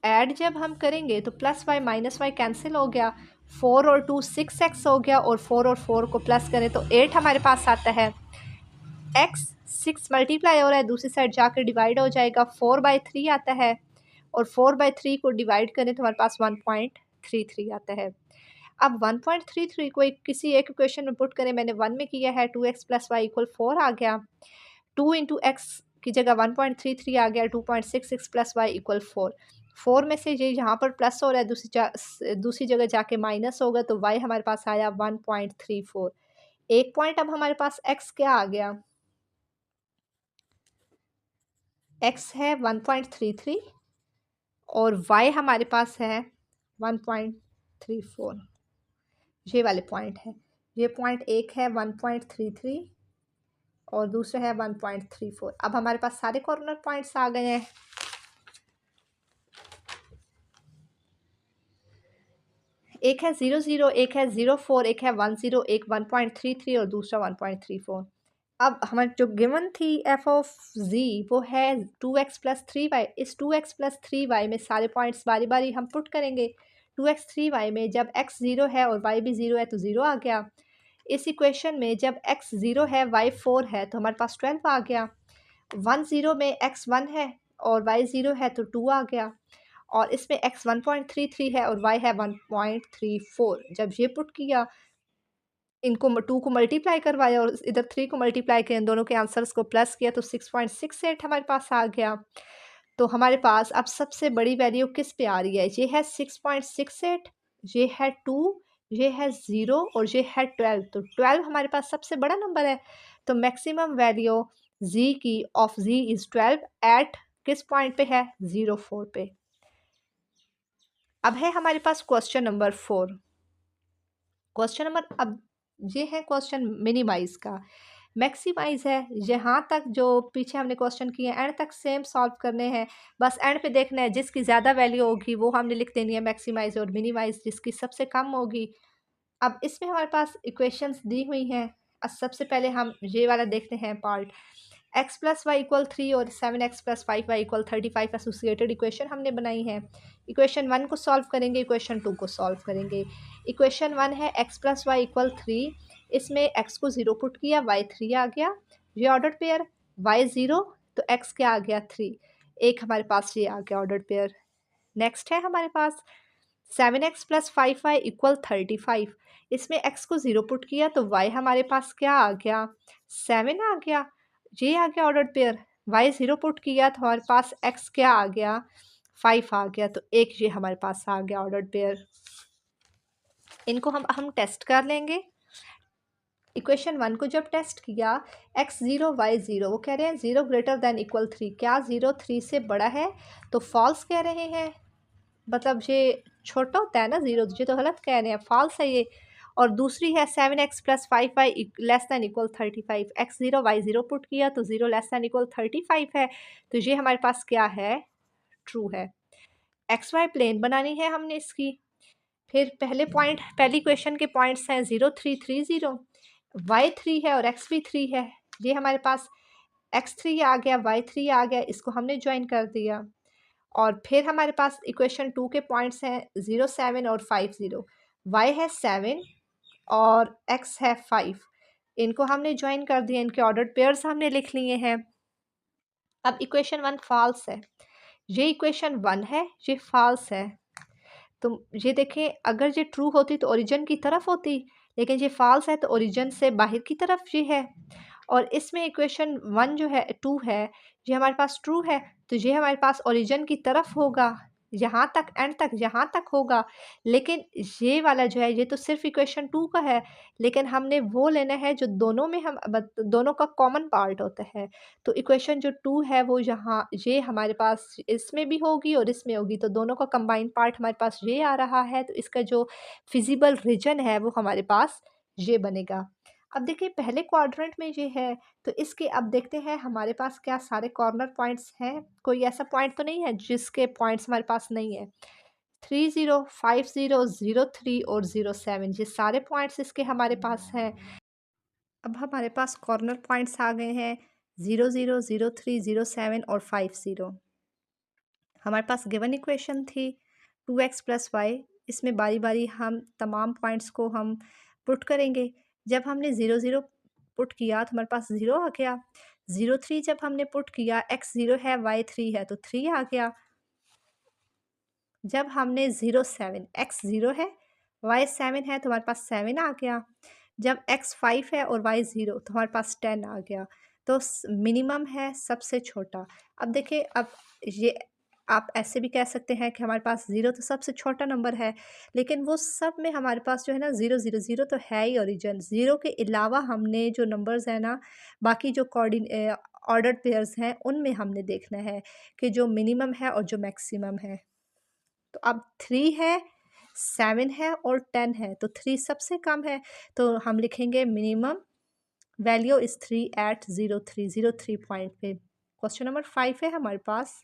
ऐड जब हम करेंगे तो plus y minus y cancel हो गया, 4 और 2 6x हो गया और 4 और 4 को प्लस करें तो 8 हमारे पास आता है। x 6 मल्टीप्लाई हो रहा है, दूसरी साइड जाकर डिवाइड हो जाएगा, 4/3 आता है और 4/3 को डिवाइड करें तो हमारे पास 1.33 आता है। अब 1.33 को किसी एक इक्वेशन में पुट करें, मैंने 1 में किया है, 2x + y = 4 आ गया, 2 × x की जगह 1.33 आ गया, 2.66 + y = 4। 4 में से ये यहाँ पर प्लस हो रहा है, दूसरी जगह जाके माइनस होगा तो y हमारे पास आया 1.34। एक पॉइंट अब हमारे पास x क्या आ गया, x है 1.33 और y हमारे पास है 1.34। ये वाले पॉइंट है, ये पॉइंट एक है 1.33 और दूसरा है 1.34। अब हमारे पास सारे कॉर्नर पॉइंट्स आ गए हैं। एक है 0 0, एक है 0 4, एक है 1 0, एक 1.33 और दूसरा 1.34। अब हमारी जो गिवन थी एफ ऑफ जी वो है 2x + 3y। इस 2x + 3y में सारे पॉइंट्स बारी बारी हम पुट करेंगे। 2x 3y में जब x 0 है और y भी 0 है तो 0 आ गया। इस इक्वेशन में जब x 0 है y 4 है तो हमारे पास 12 आ गया। 1 0 में x 1 है और y 0 है तो 2 आ गया और इसमें x 1.33 है और y है 1.34। जब ये पुट किया, इनको 2 को मल्टीप्लाई करवाया और इधर 3 को मल्टीप्लाई किया, इन दोनों के आंसर्स को प्लस किया तो 6.68 हमारे पास आ गया। तो हमारे पास अब सबसे बड़ी वैल्यू किस पे आ रही है, ये है 6.68, ये है 2, ये है 0 और ये है 12। तो 12 हमारे पास सबसे बड़ा नंबर है। तो मैक्सिमम वैल्यू जी की ऑफ जी इज़ 12 एट किस पॉइंट पे है, 0 4 पे। अब है हमारे पास क्वेश्चन नंबर 4। क्वेश्चन नंबर, अब ये है क्वेश्चन मिनिमाइज का। मैक्सिमाइज है, यहाँ तक जो पीछे हमने क्वेश्चन किए एंड तक सेम सॉल्व करने हैं, बस एंड पे देखना है जिसकी ज़्यादा वैल्यू होगी वो हमने लिख देनी है मैक्सिमाइज, और मिनिमाइज जिसकी सबसे कम होगी। अब इसमें हमारे पास इक्वेशंस दी हुई हैं। अब सबसे पहले हम ये वाला देखते हैं पार्ट, x + y = 3 और 7x + 5y = 35 एसोसिएटेड इक्वेशन हमने बनाई है। इक्वेशन 1 को सॉल्व करेंगे, इक्वेशन 2 को सॉल्व करेंगे। इक्वेशन 1 है x + y = 3, इसमें x को 0 पुट किया, y 3 आ गया, रीऑर्डर्ड पेयर, y 0 तो x क्या आ गया 3, एक हमारे पास ये आ गया ऑर्डर्ड पेयर। नेक्स्ट है हमारे पास 7x + 5y = 35, इसमें x को 0 पुट किया तो y हमारे पास क्या आ गया 7 आ गया, ये आ गया ऑर्डर्ड पेयर। y 0 पुट किया तो हमारे पास x क्या आ गया 5 आ गया, तो एक ये हमारे पास आ गया ऑर्डर्ड पेयर। इनको हम टेस्ट कर लेंगे। इक्वेशन 1 को जब टेस्ट किया, x 0 y 0, वो कह रहे हैं 0 > 3, क्या 0 3 से बड़ा है, तो फॉल्स कह रहे हैं, मतलब ये छोटा होता है ना 0, ये तो गलत कह रहे हैं, फॉल्स है ये। और दूसरी है 7x + 5y ≤ 35, x 0 y 0 put किया तो 0 ≤ 35 है, तो ये हमारे पास क्या है ट्रू है। एक्स वाई प्लेन बनानी है हमने इसकी। फिर पहले पॉइंट, पहली क्वेश्चन के पॉइंट्स हैं 0 3 3 0, y3 है और x भी 3 है, ये हमारे पास x3 आ गया, y3 आ गया, इसको हमने ज्वाइन कर दिया। और फिर हमारे पास इक्वेशन 2 के पॉइंट्स हैं 0, 7 और 5, 0। y है 7 और x है 5, इनको हमने ज्वाइन कर दिया, इनके ऑर्डर्ड पेयर्स हमने लिख लिए हैं। अब इक्वेशन 1 फॉल्स है, ये इक्वेशन 1 है, ये फॉल्स है। तो ये देखें, अगर ये ट्रू होती तो ओरिजिन की तरफ होती, लेकिन ये फॉल्स है तो ओरिजिन से बाहर की तरफ ये है। और इसमें इक्वेशन 1 जो है 2 है, ये हमारे पास ट्रू है, तो ये हमारे पास ओरिजिन की तरफ होगा, यहाँ तक एंड तक यहाँ तक होगा। लेकिन ये वाला जो है ये तो सिर्फ इक्वेशन 2 का है, लेकिन हमने वो लेना है जो दोनों में हम दोनों का कॉमन पार्ट होता है। तो इक्वेशन जो 2 है वो यहाँ ये हमारे पास इसमें भी होगी और इसमें होगी, तो दोनों का कंबाइंड पार्ट हमारे पास ये आ रहा है। तो इसका जो फिजिबल रीजन है वो हमारे पास ये बनेगा। अब देखिए पहले क्वाड्रेंट में ये है, तो इसके अब देखते हैं हमारे पास क्या सारे कॉर्नर पॉइंट्स हैं। कोई ऐसा पॉइंट तो नहीं है जिसके पॉइंट्स हमारे पास नहीं है। 3, 0, 5, 0, 0, 3 और 0, 7, ये सारे पॉइंट्स इसके हमारे पास हैं। अब हमारे पास कॉर्नर पॉइंट्स आ गए हैं 0, 0, 0, 3, 0, 7 और 5, 0। हमारे पास गिवन इक्वेशन थी 2x + y, इसमें बारी बारी हम तमाम पॉइंट्स को हम पुट करेंगे। जब हमने 0, 0 पुट किया तो हमारे पास 0 आ गया। 0, 3 जब हमने पुट किया, x 0 है y 3 है तो 3 आ गया। जब हमने 0, 7, x 0 है y 7 है तो हमारे पास 7 आ गया। जब x 5 है और y 0 तो हमारे पास 10 आ गया। तो मिनिमम है सबसे छोटा। अब देखिए, अब ये आप ऐसे भी कह सकते हैं कि हमारे पास 0 तो सबसे छोटा नंबर है, लेकिन वो सब में हमारे पास जो है ना 0, 0, 0 तो है ही ओरिजिन। 0 के अलावा हमने जो नंबर्स हैं ना, बाकी जो ऑर्डर्ड पेयर्स हैं उनमें हमने देखना है कि जो मिनिमम है और जो मैक्सिमम है। तो अब 3 है, 7 है और 10 है, तो 3 सबसे कम है, तो हम लिखेंगे minimum value is 3 at 03 point पे। क्वेश्चन नंबर 5 है हमारे पास,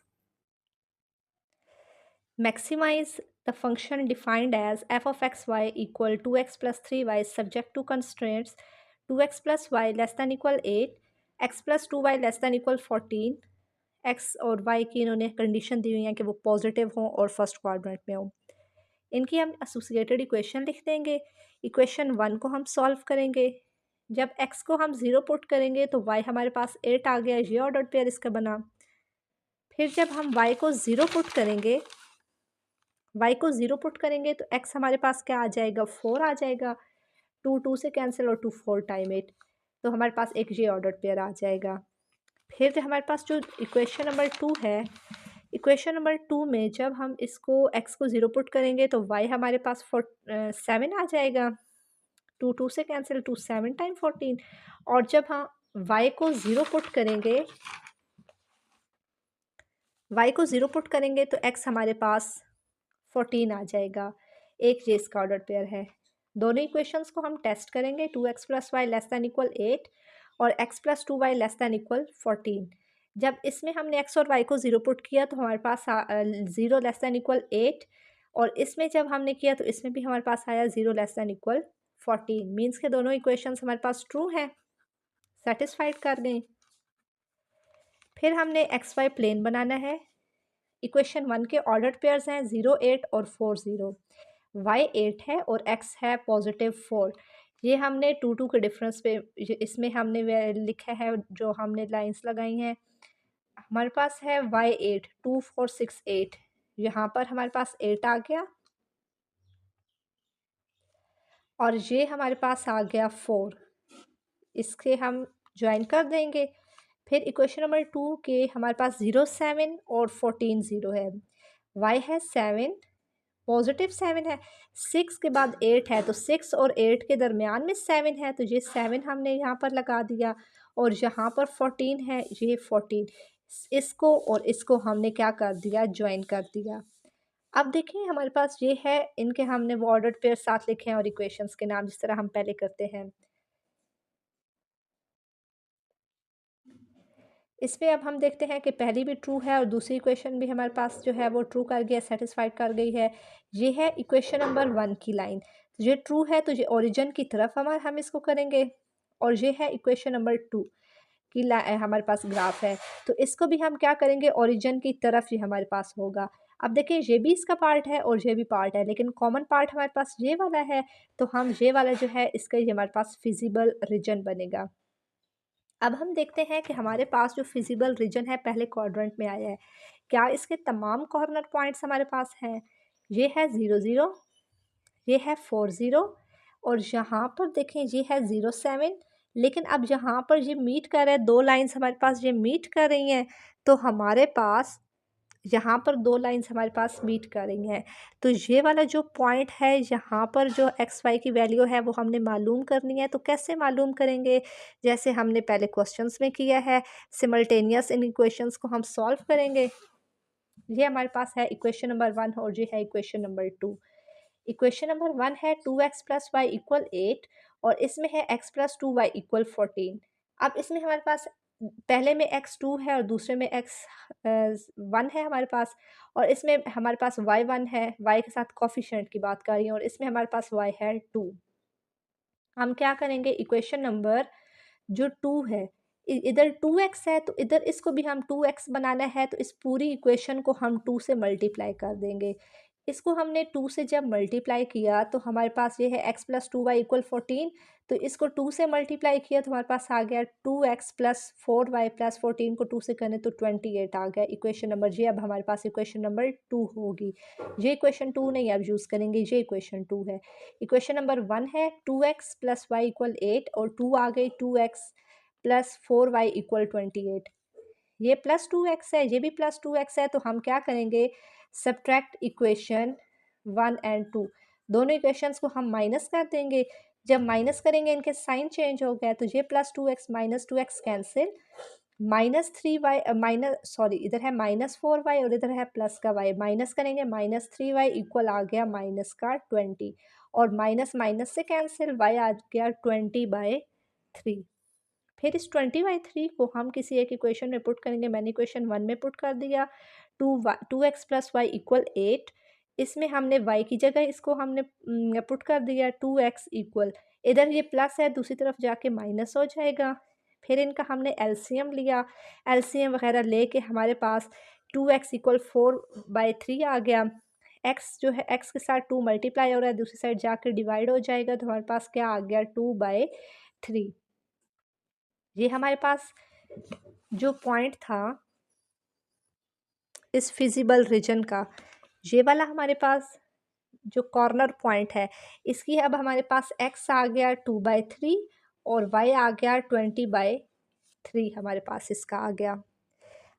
maximize the function defined as f of x y equal 2x plus 3y subject to constraints 2x plus y less than equal 8, x plus 2y less than equal 14, x और y की इन्होंने कंडीशन दी हुई है कि वो पॉजिटिव हों और फर्स्ट क्वाड्रेंट में हों। इनकी हम एसोसिएटेड इक्वेशन लिख देंगे। इक्वेशन 1 को हम सॉल्व करेंगे। जब x को हम 0 पुट करेंगे तो y हमारे पास 8 आ गया, ये ऑर्डर पेयर इसका बना। फिर जब हम y को 0 पुट करेंगे, y को 0 पुट करेंगे तो x हमारे पास क्या आ जाएगा, 4 आ जाएगा। 2 2 से कैंसिल और 2 4 टाइम 8, तो हमारे पास एक ये ऑर्डर पेयर आ जाएगा। फिर हमारे पास जो इक्वेशन नंबर 2 है, इक्वेशन नंबर 2 में जब हम इसको x को 0 पुट करेंगे तो y हमारे पास 7 आ जाएगा। 2 2 से कैंसिल, 2 7 टाइम 14। और जब हम y को 0 पुट करेंगे, y को 0 पुट करेंगे तो x हमारे पास 14 आ जाएगा। एक ये इसका ऑर्डर पेयर है। दोनों इक्वेशंस को हम टेस्ट करेंगे, 2x + y less than equal 8 और x + 2y less than equal 14। जब इसमें हमने x और y को 0 पुट किया तो हमारे पास 0 लेस दैन इक्वल 8, और इसमें जब हमने किया तो इसमें भी हमारे पास आया 0 लेस दैन इक्वल 14। मीन्स के दोनों इक्वेशंस हमारे पास ट्रू हैं, सेटिस्फाइड कर दें। फिर हमने एक्स वाई प्लेन बनाना है। इक्वेशन 1 के ऑर्डर्ड पेयर्स हैं 0, 8 और 4, 0। y 8 है और x है +4। ये हमने 2 2 के डिफरेंस पे इसमें हमने लिखा है, जो हमने लाइंस लगाई हैं। हमारे पास है y 8, 2 4 6 8, यहाँ पर हमारे पास 8 आ गया और ये हमारे पास आ गया 4। इसके हम ज्वाइन कर देंगे। फिर इक्वेशन नंबर 2 के हमारे पास 0, 7 और 14, 0 है। y है 7, +7 है, 6 के बाद 8 है, तो 6 और 8 के दरमियान में 7 है, तो ये 7 हमने यहाँ पर लगा दिया। और यहाँ पर 14 है, ये 14, इसको और इसको हमने क्या कर दिया, ज्वाइन कर दिया। अब देखें हमारे पास ये है, इनके हमने वो ऑर्डर्ड पेयर साथ लिखे हैं और इक्वेशंस के नाम जिस तरह हम पहले करते हैं। इसमें अब हम देखते हैं कि पहली भी ट्रू है और दूसरी इक्वेशन भी हमारे पास जो है वो ट्रू कर गया, सेटिस्फाइड कर गई है। ये है इक्वेशन नंबर 1 की लाइन, तो ये ट्रू है, तो ये ओरिजिन की तरफ हम इसको करेंगे। और ये है इक्वेशन नंबर 2 कि हमारे पास ग्राफ है। तो इसको भी हम क्या करेंगे, ओरिजिन की तरफ ही हमारे पास होगा। अब देखिए ये भी इसका पार्ट है और ये भी पार्ट है, लेकिन कॉमन पार्ट हमारे पास ये वाला है, तो हम ये वाला जो है इसका ये हमारे पास फिजिबल रीजन बनेगा। अब हम देखते हैं कि हमारे पास जो फिजिबल रीजन है पहले क्वाड्रेंट में आया है, क्या इसके तमाम कॉर्नर पॉइंट्स हमारे पास हैं? ये है 0 0, ये है 4 0 और यहाँ पर देखें ये है 0 7। लेकिन अब यहाँ पर ये मीट कर रहा है, दो लाइंस हमारे पास ये मीट कर रही हैं, तो हमारे पास यहाँ पर दो लाइंस हमारे पास मीट कर रही हैं। तो ये वाला जो पॉइंट है यहाँ पर जो एक्स वाई की वैल्यू है वो हमने मालूम करनी है। तो कैसे मालूम करेंगे? जैसे हमने पहले क्वेश्चंस में किया है, सिमल्टेनियस इन इक्वेशंस को हम सॉल्व करेंगे। ये हमारे पास है इक्वेशन नंबर 1 और ये है इक्वेशन नंबर 2। इक्वेशन नंबर 1 है 2x प्लस वाई इक्वल 8 और इसमें है x प्लस 2y इक्वल 14। अब इसमें हमारे पास पहले में x2 है और दूसरे में x1 है हमारे पास, और इसमें हमारे पास y1 है, y के साथ कोफिशिएंट की बात कर रही हूँ, और इसमें हमारे पास y है 2। हम क्या करेंगे, इक्वेशन नंबर जो 2 है, इधर 2x है तो इधर इसको भी हम 2x बनाना है, तो इस पूरी इक्वेशन को हम 2 से मल्टीप्लाई कर देंगे। इसको हमने 2 से जब मल्टीप्लाई किया तो हमारे पास ये है x प्लस 2y इक्वल 14। तो इसको 2 से मल्टीप्लाई किया तो हमारे पास आ गया 2x प्लस 4y प्लस 14 को 2 से करने तो 28 आ गया इक्वेशन नंबर। ये अब हमारे पास इक्वेशन नंबर 2 होगी। ये इक्वेशन 2 नहीं अब यूज़ करेंगे, ये इक्वेशन 2 है। इक्वेशन नंबर 1 है 2x प्लस वाई इक्वल 8 और 2 आ गई 2x प्लस 4y इक्वल 28। ये प्लस 2x है, ये भी प्लस 2x है, तो हम क्या करेंगे, सब्ट्रैक्ट इक्वेशन 1 एंड 2, दोनों इक्वेशंस को हम माइनस कर देंगे। जब माइनस करेंगे इनके साइन चेंज हो गया, तो ये plus 2x minus 2x cancel, minus 3y minus sorry इधर है माइनस 4y और इधर है प्लस का y, माइनस करेंगे माइनस 3y इक्वल आ गया माइनस का 20 और माइनस माइनस से कैंसिल, y आ गया 20/3। फिर इस 20/3 को हम किसी एक इक्वेशन में पुट करेंगे। मैंने इक्वेशन 1 में पुट कर दिया। 2x प्लस वाई इक्वल 8, इसमें हमने y की जगह इसको हमने पुट कर दिया 2x इक्वल, इधर ये प्लस है दूसरी तरफ जाके माइनस हो जाएगा। फिर इनका हमने एलसीएम लिया, एलसीएम वगैरह लेके हमारे पास 2x इक्वल 4/3 आ गया। x जो है x के साथ 2 मल्टीप्लाई हो रहा है, दूसरी साइड जाकर डिवाइड हो जाएगा, तो हमारे पास क्या आ गया 2/3। ये हमारे पास जो पॉइंट था इस फिजिबल रीजन का, ये वाला हमारे पास जो कॉर्नर पॉइंट है, इसकी अब हमारे पास x आ गया 2/3 और y आ गया 20/3, हमारे पास इसका आ गया।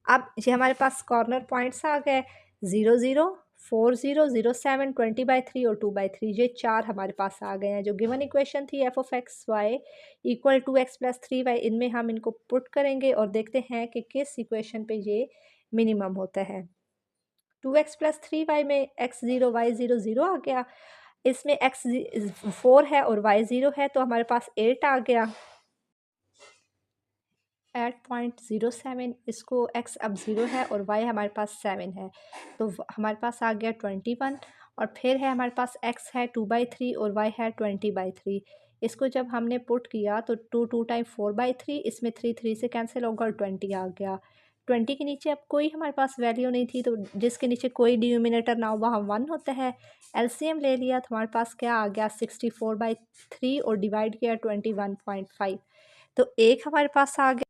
अब ये हमारे पास कॉर्नर पॉइंट्स आ गए 0 0 4 0 0 7 20/3 और 2/3, ये चार हमारे पास आ गए हैं। जो गिवन इक्वेशन थी f of x y equal to x plus 3y, इनमें हम इनको पुट करेंगे और देखते हैं कि किस इक्वेशन पे ये मिनिमम होता है। 2x प्लस 3y में x0 y0 0 आ गया, इसमें x 4 है और y 0 है, तो हमारे पास 8 आ गया 8.07। इसको x अब 0 है और y हमारे पास 7 है, तो हमारे पास आ गया 21। और फिर है हमारे पास x है 2/3 और y है 20/3। इसको जब हमने पुट किया तो 2 टाइम 4/3, इसमें 3 से कैंसिल होगा और 20 आ गया। 20 के नीचे अब कोई हमारे पास वैल्यू नहीं थी, तो जिसके नीचे कोई डिनोमिनेटर ना हो वहाँ 1 होता है। एलसीएम ले लिया तो हमारे पास क्या आ गया 64/3 और डिवाइड किया 21.5, तो एक हमारे पास आ गया,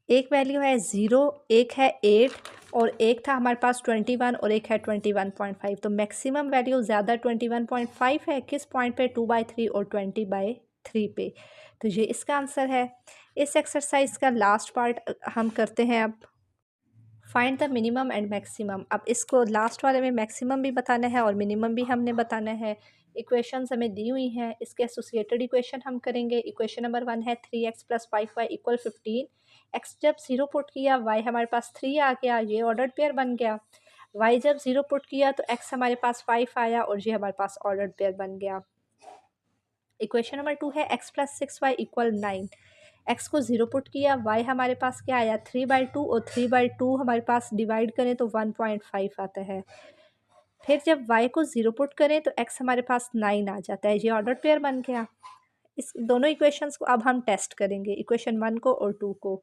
एक वैल्यू है 0, एक है 8 और एक था हमारे पास 21 और एक है 21.5। तो मैक्सिमम वैल्यू ज़्यादा 21.5 है, किस पॉइंट पे 2/3 और 20/3 पे। तो ये इसका आंसर है। इस एक्सरसाइज का लास्ट पार्ट हम करते हैं अब, find the minimum and maximum. अब इसको लास्ट वाले में मैक्सिमम भी बताना है और मिनिमम भी हमने बताना है। इक्वेशंस हमें दी हुई हैं, इसके एसोसिएटेड इक्वेशन हम करेंगे। इक्वेशन नंबर 1 है 3x plus 5y equal 15। x जब 0 पुट किया y हमारे पास 3 आ गया, ये ऑर्डर्ड पेयर बन गया। y जब 0 पुट किया तो x हमारे पास 5 आया और ये हमारे पास ऑर्डर्ड पेयर बन गया। इक्वेशन नंबर 2 है x plus 6y equal 9। x को 0 पुट किया, y हमारे पास क्या आया 3/2 और 3/2 हमारे पास डिवाइड करें तो 1.5 आता है। फिर जब y को 0 पुट करें तो x हमारे पास 9 आ जाता है, ये ऑर्डर पेयर बन गया। इस दोनों इक्वेशंस को अब हम टेस्ट करेंगे, इक्वेशन 1 को और 2 को।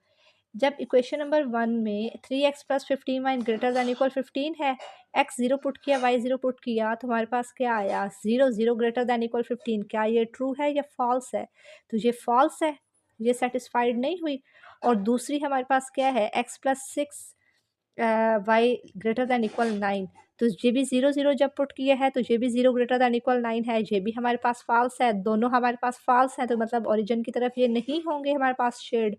जब इक्वेशन नंबर 1 में 3x plus 15y greater than equal 15 है, x 0 पुट किया, y 0 पुट किया, तो हमारे पास क्या आया 0 0 ग्रेटर दैन इक्वल 15। क्या ये ट्रू है या फॉल्स है? तो ये फॉल्स है, ये सेटिस्फाइड नहीं हुई। और दूसरी हमारे पास क्या है x plus 6 y greater than equal 9, तो ये भी 0 0 जब पुट किया है तो ये भी 0 ग्रेटर दैन इक्वल 9 है, ये भी हमारे पास फॉल्स है। दोनों हमारे पास फॉल्स हैं, तो मतलब ओरिजिन की तरफ ये नहीं होंगे हमारे पास शेड।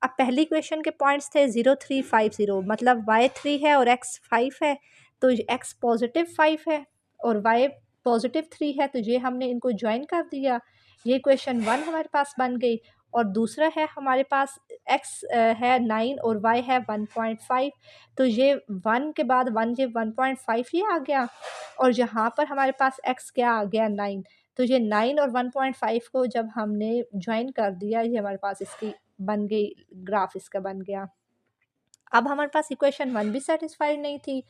अब पहली क्वेश्चन के पॉइंट्स थे 0 3 5 0, मतलब y 3 है और x 5 है, तो x पॉजिटिव 5 है और y पॉजिटिव 3 है, तो ये हमने इनको ज्वाइन कर दिया, ये क्वेश्चन 1 हमारे पास बन गई। और दूसरा है हमारे पास x है 9 और y है 1.5, तो ये 1 के बाद 1 ये 1.5 ही आ गया, और यहाँ पर हमारे पास x क्या आ गया 9, तो ये 9 और 1.5 को जब हमने ज्वाइन कर दिया, ये हमारे पास इसकी बन गई, ग्राफ इसका बन गया। अब हमारे पास इक्वेशन 1 भी सेटिस्फाइड नहीं थी,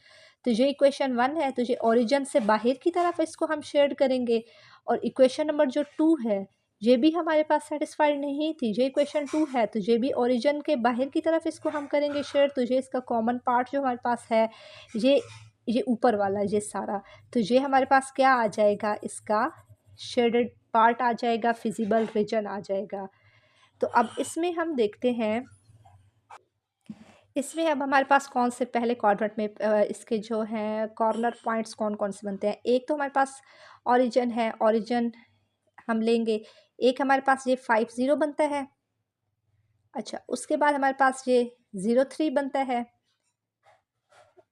तो ये इक्वेशन 1 है, तो ये ओरिजिन से बाहर की तरफ इसको हम शेड करेंगे। और इक्वेशन नंबर जो 2 है, ये भी हमारे पास सेटिस्फाइड नहीं थी, ये इक्वेशन 2 है, तो ये भी ओरिजिन के बाहर की तरफ इसको हम करेंगे शेड। तो ये इसका कॉमन पार्ट जो हमारे पास है, ये ऊपर वाला ये सारा, तो ये हमारे पास क्या आ जाएगा, इसका शेडेड पार्ट आ जाएगा, फिजिबल रीजन आ जाएगा। तो अब इसमें हम देखते हैं, इसमें अब हमारे पास कौन से पहले क्वाड्रेंट में इसके जो हैं कॉर्नर पॉइंट्स कौन कौन से बनते हैं। एक तो हमारे पास ओरिजिन है, ओरिजिन हम लेंगे, एक हमारे पास ये 5 0 बनता है। अच्छा, उसके बाद हमारे पास ये 0 3 बनता है,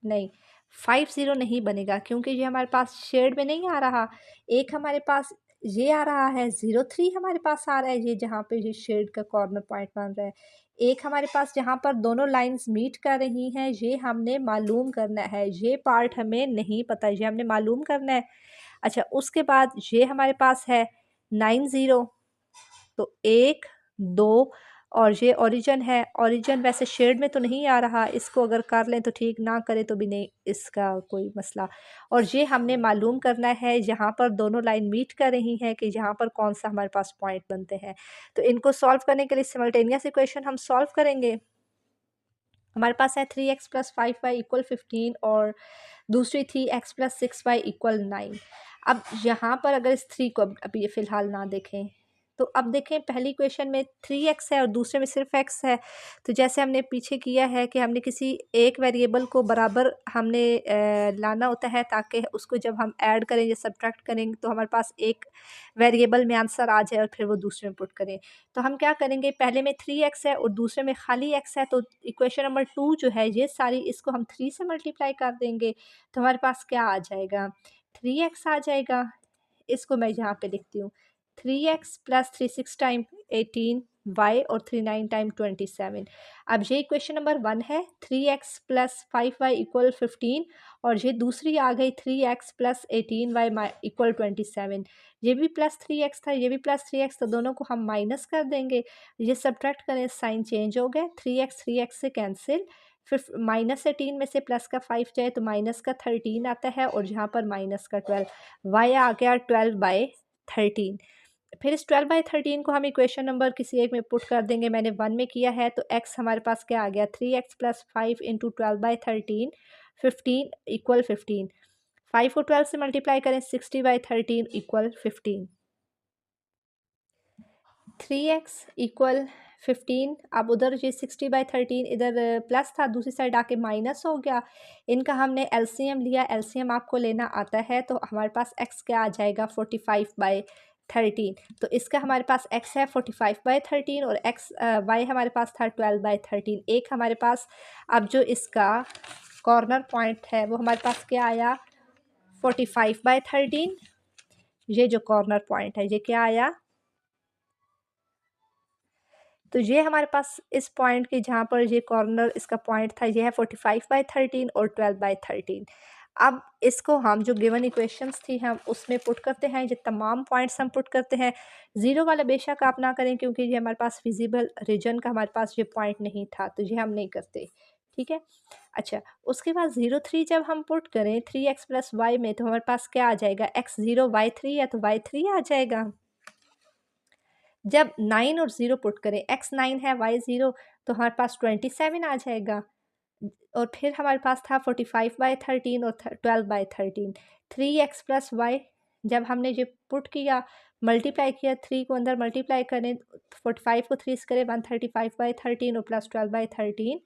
नहीं 5 0 नहीं बनेगा क्योंकि ये हमारे पास शेड में नहीं आ रहा। एक हमारे पास ये आ रहा है 0 3 हमारे पास आ रहा है, ये जहाँ पे ये शेड का कॉर्नर पॉइंट बन रहा है। एक हमारे पास जहाँ पर दोनों लाइंस मीट कर रही हैं, ये हमने मालूम करना है, ये पार्ट हमें नहीं पता, ये हमने मालूम करना है। अच्छा, उसके बाद ये हमारे पास है 9 0, तो 1 2, और ये ओरिजिन है, ओरिजिन वैसे शेड में तो नहीं आ रहा, इसको अगर कर लें तो ठीक, ना करें तो भी नहीं, इसका कोई मसला। और ये हमने मालूम करना है यहाँ पर दोनों लाइन मीट कर रही हैं कि यहाँ पर कौन सा हमारे पास पॉइंट बनते हैं। तो इनको सॉल्व करने के लिए सिमल्टेनियस इक्वेशन हम सॉल्व करेंगे। हमारे पास है 3x प्लस 5y इक्वल 15 और दूसरी थी x प्लस 6y इक्वल 9। अब यहाँ पर अगर इस 3 को अभी ये फ़िलहाल ना देखें, तो अब देखें पहली इक्वेशन में 3x है और दूसरे में सिर्फ x है। तो जैसे हमने पीछे किया है कि हमने किसी एक वेरिएबल को बराबर हमने लाना होता है, ताकि उसको जब हम ऐड करें या सब्ट्रैक्ट करें तो हमारे पास एक वेरिएबल में आंसर आ जाए और फिर वो दूसरे में पुट करें। तो हम क्या करेंगे, पहले में 3x है और दूसरे में खाली x है, तो इक्वेशन नंबर 2 जो है ये सारी, इसको हम 3 से मल्टीप्लाई कर देंगे, तो हमारे पास क्या आ जाएगा 3x आ जाएगा। इसको मैं यहाँ पे लिखती हूँ, 3x प्लस 3 6 टाइम 18 y और 3 9 टाइम 27। अब ये इक्वेशन नंबर 1 है, 3x प्लस 5y इक्वल 15, और ये दूसरी आ गई 3x प्लस 18y इक्वल 27। ये भी प्लस 3x था, ये भी प्लस 3x, तो दोनों को हम माइनस कर देंगे, ये सब्ट्रैक्ट करें, साइन चेंज हो गया, 3x से कैंसिल, फिर माइनस 18 में से प्लस का 5 जाए तो माइनस का 13 आता है, और यहाँ पर माइनस का 12, y आ गया 12/13। फिर इस 12/13 को हम इक्वेशन नंबर किसी एक में पुट कर देंगे, मैंने 1 में किया है, तो x हमारे पास क्या आ गया 3x प्लस 5 इंटू 12/13 15 इक्वल 15। 5 को 12 से मल्टीप्लाई करें, 60/13 इक्वल 15। 3x equal 15। अब उधर ये 60/13 इधर प्लस था, दूसरी साइड आके माइनस हो गया, इनका हमने एलसीएम लिया, एलसीएम आपको लेना आता है, तो हमारे पास x क्या आ जाएगा 45/13। तो इसका हमारे पास x है 45/13 और y हमारे पास था 12/13। एक हमारे पास अब जो इसका कॉर्नर पॉइंट है वो हमारे पास क्या आया 45/13, ये जो कॉर्नर पॉइंट है ये क्या आया, तो ये हमारे पास इस पॉइंट के जहाँ पर ये कॉर्नर इसका पॉइंट था, ये है 45/13 और 12/13। अब इसको हम जो गिवन इक्वेशंस थी हम उसमें पुट करते हैं, ये तमाम पॉइंट्स हम पुट करते हैं। ज़ीरो वाला बेशक आप ना करें क्योंकि ये हमारे पास विजिबल रीजन का हमारे पास ये पॉइंट नहीं था, तो ये हम नहीं करते, ठीक है। अच्छा, उसके बाद 0 3 जब हम पुट करें 3x प्लस y में, तो हमारे पास क्या आ जाएगा x 0 y 3 है, तो y 3 आ जाएगा। जब 9 और 0 पुट करें, x 9 है y 0, तो हमारे पास 27 आ जाएगा। और फिर हमारे पास था 45/13 और 12/13, 3x प्लस वाई। जब हमने ये पुट किया, मल्टीप्लाई किया, 3 को अंदर मल्टीप्लाई करें, 45 को 3 से करें, 135/13 और प्लस 12/13।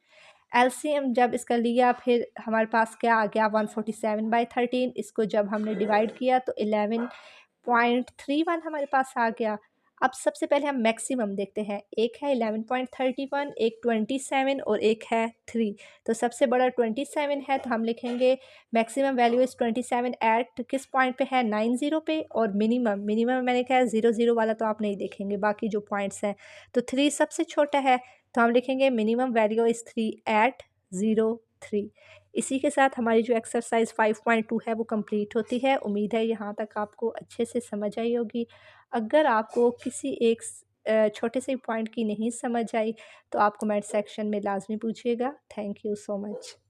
एलसीएम जब इसका लिया, फिर हमारे पास क्या आ गया, 147/13। इसको जब हमने डिवाइड किया तो 11.31 हमारे पास आ गया। अब सबसे पहले हम मैक्सिमम देखते हैं। एक है 11.31, एक 27 और एक है 3। तो सबसे बड़ा 27 है, तो हम लिखेंगे मैक्सिमम वैल्यू इज़ 27 एट किस पॉइंट पे है, 90 पे। और मिनिमम मैंने कहा है 00 वाला, तो आप नहीं देखेंगे बाकी जो पॉइंट्स हैं। तो 3 सबसे छोटा है, तो हम लिखेंगे मिनिमम वैल्यू इज़ 3 एट 03। इसी के साथ हमारी जो एक्सरसाइज 5.2 है वो कंप्लीट होती है। उम्मीद है यहाँ तक आपको अच्छे से समझ आई होगी। अगर आपको किसी एक छोटे से पॉइंट की नहीं समझ आई, तो आप कमेंट सेक्शन में लाजमी पूछिएगा। Thank you so much.